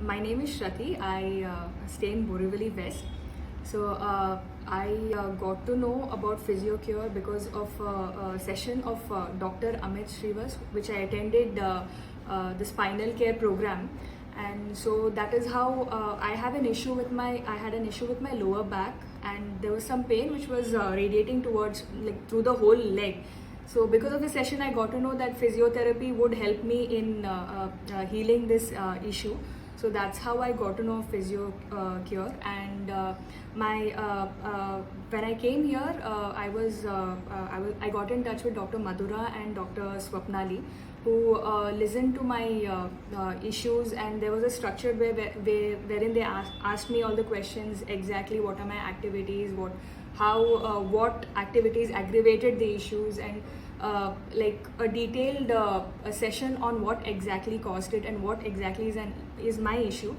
My name is Shruti. I stay in Borivali West. So I got to know about PhysioCure because of a session of Dr. Amit Shrivas, which I attended the spinal care program. And so that is how I had an issue with my lower back, and there was some pain which was radiating towards through the whole leg. So because of the session, I got to know that physiotherapy would help me in healing this issue. So that's how I got to know PhysioCure. And when I came here, I got in touch with Dr. Madhura and Dr. Swapnali, who listened to my issues, and there was a structured way wherein they asked me all the questions, exactly what are my activities, what activities aggravated the issues, and like a detailed a session on what exactly caused it and what exactly is my issue.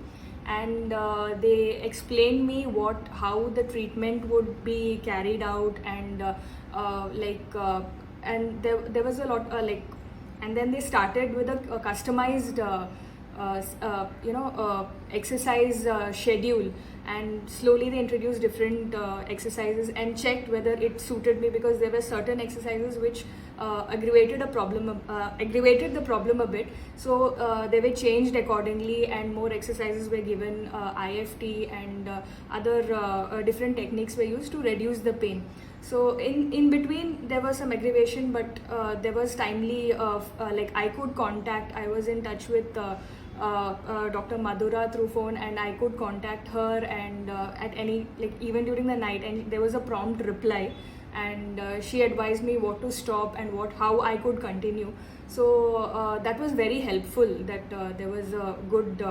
And they explained me how the treatment would be carried out, and and there was a lot and then they started with a customized exercise schedule, and slowly they introduced different exercises and checked whether it suited me, because there were certain exercises which aggravated the problem a bit. So they were changed accordingly, and more exercises were given. IFT and other different techniques were used to reduce the pain. So in between there was some aggravation, but there was timely I could contact. I was in touch with Dr. Madhura through phone, and I could contact her, and at any even during the night, and there was a prompt reply, and she advised me what to stop and how I could continue. So that was very helpful, that there was a good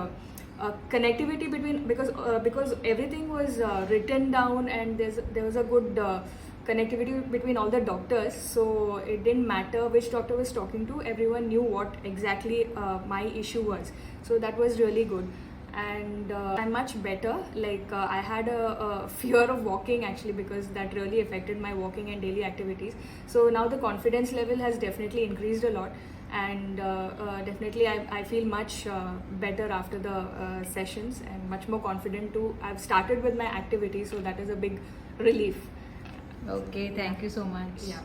connectivity between, because everything was written down, and there was a good connectivity between all the doctors. So it didn't matter which doctor was talking to, everyone knew what exactly my issue was. So that was really good. And I'm much better. I had a fear of walking, actually, because that really affected my walking and daily activities. So now the confidence level has definitely increased a lot, and definitely I feel much better after the sessions, and much more confident too. I've started with my activities, so that is a big relief. Okay, thank you so much. Yeah.